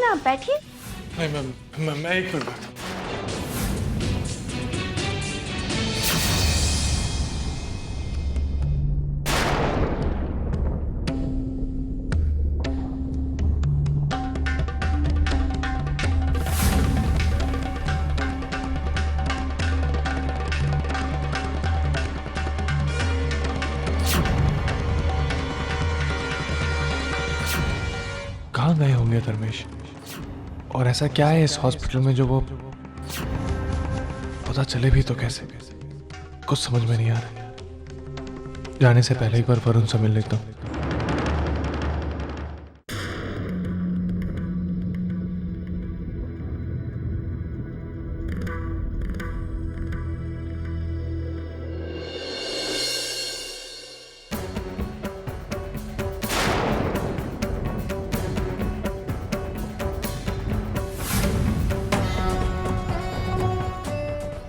आप बैठिए। नहीं मैं एक मिनट बैठता हूँ। कहाँ गए होंगे धर्मेश? और ऐसा क्या है इस हॉस्पिटल में जो वो पता चले भी तो कैसे? कुछ समझ में नहीं आ रहा। जाने से पहले एक बार वरुण से मिल लेता हूँ।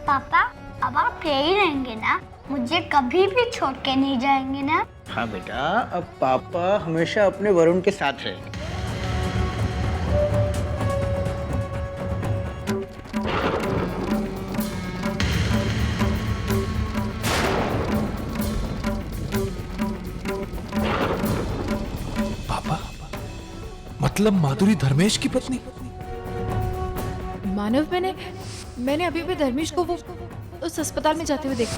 पापा अब आप यही रहेंगे ना, मुझे कभी भी छोड़ के नहीं जाएंगे ना? हाँ बेटा, अब पापा हमेशा अपने वरुण के साथ रहेंगे। पापा, मतलब माधुरी धर्मेश की पत्नी? मानव, मैंने अभी भी धर्मेश को वो उस अस्पताल में जाते हुए देखा।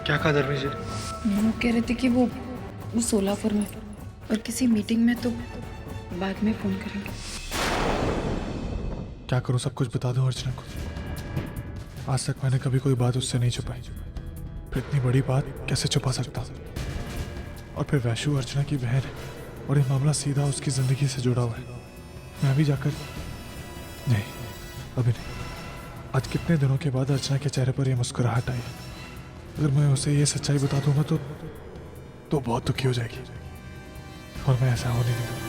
क्या कहा धर्मेश जी? वो कह रहे थे कि वो सोलापुर में और किसी मीटिंग में, तो बाद में फोन करेंगे। क्या करूं, सब कुछ बता दूं अर्चना को? आज तक मैंने कभी कोई बात उससे नहीं छुपाई, फिर इतनी बड़ी बात कैसे छुपा सकता? और फिर वैशु अर्चना की बहन है और ये मामला सीधा उसकी जिंदगी से जुड़ा हुआ है। मैं अभी जाकर नहीं, अभी नहीं। आज कितने दिनों के बाद अर्चना के चेहरे पर यह मुस्कुराहट आई। अगर मैं उसे ये सच्चाई बता दूंगा तो बहुत दुखी हो जाएगी और मैं ऐसा होने नहीं दूंगा।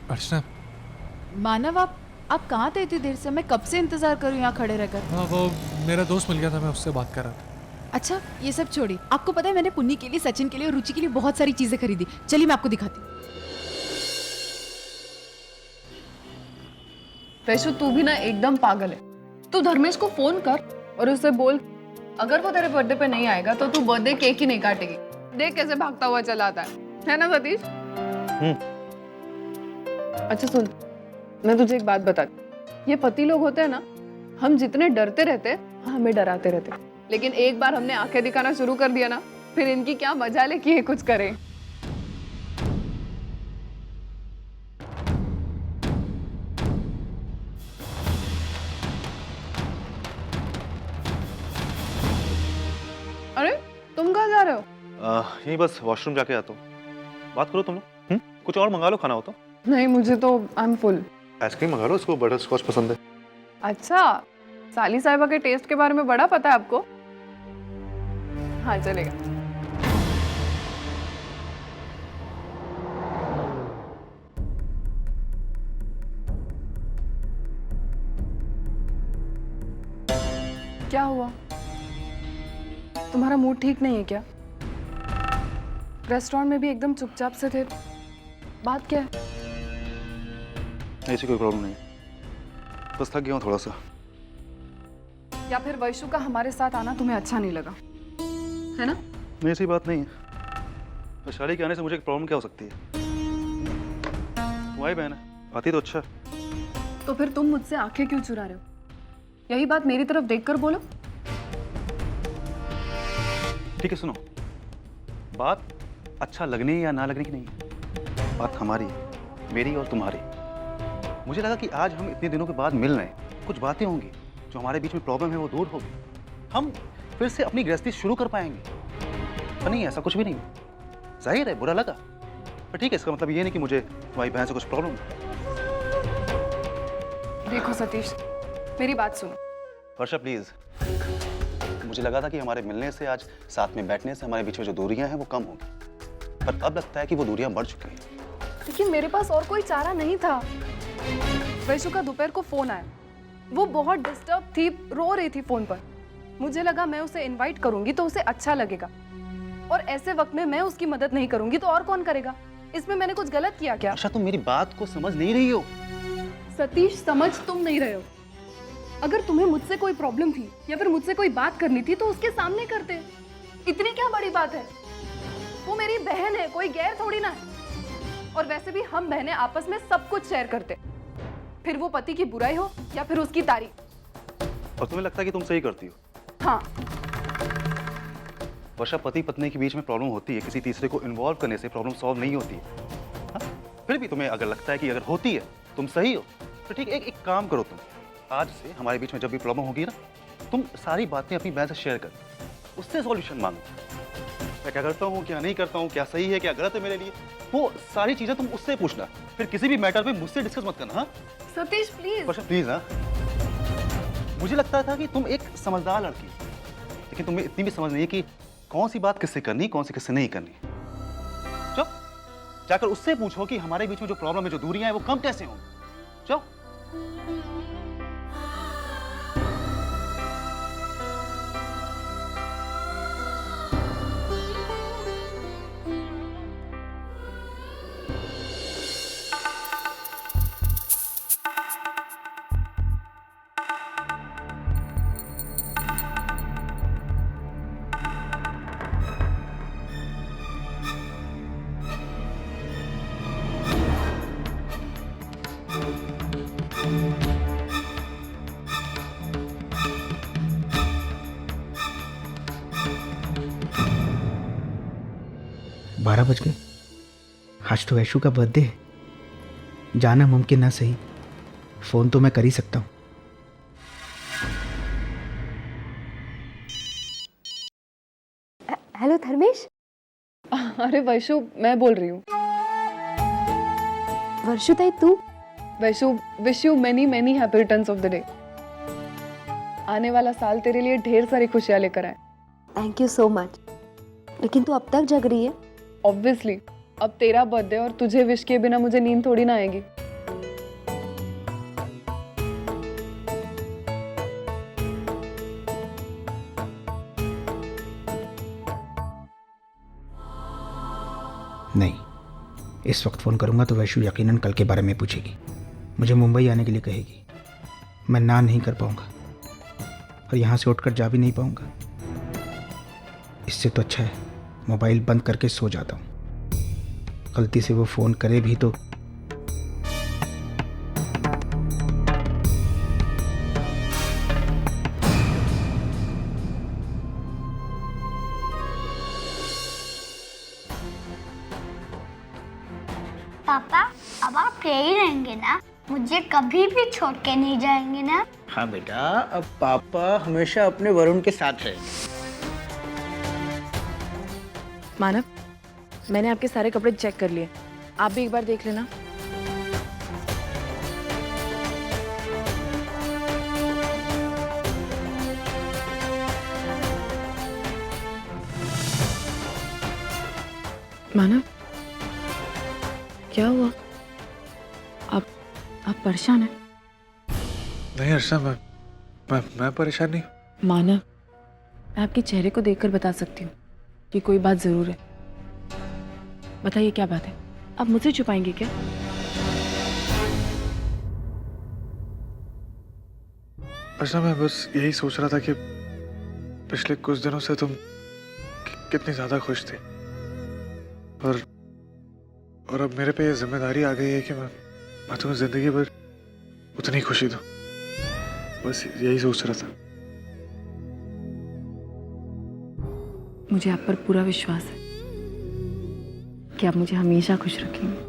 अर्चना, मानव, आप कहाँ थे इतनी देर से? मैं कब से इंतजार करूँ यहाँ खड़े रहकर। हाँ, वो मेरा दोस्त मिल गया था, मैं उससे बात कर रहा था। अच्छा, ये सब छोड़िए। आपको पता है मैंने पुन्नी के लिए, सचिन के लिए और रुचि के लिए बहुत सारी चीजें खरीदी। चलिए मैं आपको दिखाती हूँ। वैशु, तू भी ना एकदम पागल है। तू धर्मेश को फोन कर और उसे बोल अगर वो तेरे बर्थडे पे नहीं आएगा तो तू बर्थडे केक ही नहीं काटेगी। देख कैसे भागता हुआ चला आता है ना सतीश? अच्छा सुन, मैं तुझे एक बात बताती। ये पति लोग होते हैं ना, हम जितने डरते रहते हमें डराते रहते, लेकिन एक बार हमने आंखें दिखाना शुरू कर दिया ना, फिर इनकी क्या मजाल है कि ये कुछ करें। अरे तुम कहाँ जा रहे हो? यही बस वॉशरूम जाके आता हूँ। बात करो तुम लोग। कुछ और मंगा लो, खाना हो तो। नहीं, मुझे तो आई एम फुल। आइसक्रीम मंगा लो, इसको बटर स्कॉच पसंद है। अच्छा, साली साहिबा के टेस्ट के बारे में बड़ा पता है आपको? हाँ चलेगा। क्या हुआ? तुम्हारा मूड ठीक नहीं है क्या? रेस्टोरेंट में भी एकदम चुपचाप से थे, बात क्या है? ऐसी कोई प्रॉब्लम नहीं, बस थक गया हूँ थोड़ा सा। या फिर वैशु का हमारे साथ आना तुम्हें अच्छा नहीं लगा, है ना? नहीं, ऐसी बात नहीं है। वैशाली के आने से मुझे एक प्रॉब्लम क्या हो सकती है? वही बहन है, आती तो अच्छा। तो फिर तुम मुझसे आंखें क्यों चुरा रहे हो? यही बात मेरी तरफ देखकर बोलो। ठीक है, सुनो, बात अच्छा लगने या ना लगने की नहीं है, बात हमारी है, मेरी और तुम्हारी। मुझे लगा कि आज हम इतने दिनों के बाद मिल रहे हैं, कुछ बातें होंगी, जो हमारे बीच में प्रॉब्लम है वो दूर होगी, हम फिर से अपनी गृहस्थी शुरू कर पाएंगे। पर नहीं, ऐसा कुछ भी नहीं। जाहिर है बुरा लगा, पर ठीक है, इसका मतलब ये नहीं कि मुझे तुम्हारी बहन से कुछ प्रॉब्लम है। देखो सतीश, मेरी बात सुनो। वर्षा प्लीज, मुझे लगा था कि हमारे मिलने से, आज साथ में बैठने से हमारे बीच में जो दूरियां हैं वो कम होंगी, पर अब लगता है कि वो दूरियां बढ़ चुकी हैं। लेकिन मेरे पास और कोई चारा नहीं था। वैशु का दोपहर को फोन आया। वो बहुत डिस्टर्ब थी, रो रही थी फोन पर। मुझे लगा मैं उसे इनवाइट करूंगी तो उसे अच्छा लगेगा, और ऐसे वक्त में मैं उसकी मदद नहीं करूंगी तो और कौन करेगा? इसमें मैंने कुछ गलत किया क्या? वर्षा, तुम मेरी बात को समझ नहीं रही हो। सतीश, समझ तुम नहीं रहे हो। अगर तुम्हें मुझसे कोई प्रॉब्लम थी या फिर मुझसे कोई बात करनी थी तो उसके सामने करते। इतनी क्या बड़ी बात है? वो मेरी बहन है, कोई गैर थोड़ी ना है। और वैसे भी हम बहनें आपस में सब कुछ शेयर करते, फिर वो पति की बुराई हो या फिर उसकी तारीफ। और तुम्हें लगता है कि तुम सही करती हो? हाँ। वर्षा, पति पत्नी के बीच में प्रॉब्लम होती है, किसी तीसरे को इन्वॉल्व करने से प्रॉब्लम सॉल्व नहीं होती है। हाँ? फिर भी तुम्हें अगर लगता है कि अगर होती है तुम सही हो तो ठीक, एक काम करो, तुम आज से हमारे बीच में जब भी प्रॉब्लम होगी ना, तुम सारी बातें अपनी बहन से शेयर कर, उससे सॉल्यूशन मांगो। मैं क्या करता हूँ, क्या नहीं करता हूँ, क्या सही है, क्या गलत है मेरे लिए, वो सारी चीजें तुम उससे पूछना। फिर किसी भी मैटर पे मुझसे डिस्कस मत करना। हाँ सतीश प्लीज। Varsha please. हाँ, मुझे लगता था कि तुम एक समझदार लड़की, लेकिन तुम्हें इतनी भी समझ नहीं है कि कौन सी बात किससे करनी, कौन सी किससे नहीं करनी। चलो जाकर उससे पूछो कि हमारे बीच में जो प्रॉब्लम है, जो दूरियां हैं, वो कम कैसे हों। चलो। बारह बज गए। आज तो वैशु का बर्थडे है। जाना मुमकिन ना सही, फोन तो मैं कर ही सकता हूँ। हेलो धर्मेश। अरे वैशु, मैं बोल रही हूँ। वर्षुताई तू? Vaishu, wish you many many happy returns of the day. आने वाला साल तेरे लिए ढेर सारी खुशियां लेकर आए। Thank you so much. लेकिन तू अब तक जग रही है? ऑब्वियसली, अब तेरा बर्थडे और तुझे विश किए बिना मुझे नींद थोड़ी ना आएगी। नहीं, इस वक्त फ़ोन करूंगा तो वैशु यकीनन कल के बारे में पूछेगी, मुझे मुंबई आने के लिए कहेगी। मैं ना नहीं कर पाऊंगा और यहाँ से उठकर जा भी नहीं पाऊंगा। इससे तो अच्छा है मोबाइल बंद करके सो जाता हूँ। गलती से वो फ़ोन करे भी तो पापा, अब आप यही रहेंगे ना? मुझे कभी भी छोड़ के नहीं जाएंगे ना? हाँ बेटा, अब पापा हमेशा अपने वरुण के साथ है। मानव, मैंने आपके सारे कपड़े चेक कर लिए, आप भी एक बार देख लेना। मानव, क्या हुआ? आप परेशान हैं? नहीं हर्षा, मैं परेशान नहीं। मानव, मैं आपके चेहरे को देखकर बता सकती हूँ कि कोई बात जरूर है। बताइए क्या बात है? आप मुझसे छुपाएंगे क्या? हर्षा, मैं बस यही सोच रहा था कि पिछले कुछ दिनों से तुम कितनी ज्यादा खुश थी, और अब मेरे पे ये जिम्मेदारी आ गई है कि मैं तुम्हें जिंदगी भर उतनी खुशी दूं। बस यही सोच रहा था। मुझे आप पर पूरा विश्वास है कि आप मुझे हमेशा खुश रखेंगे।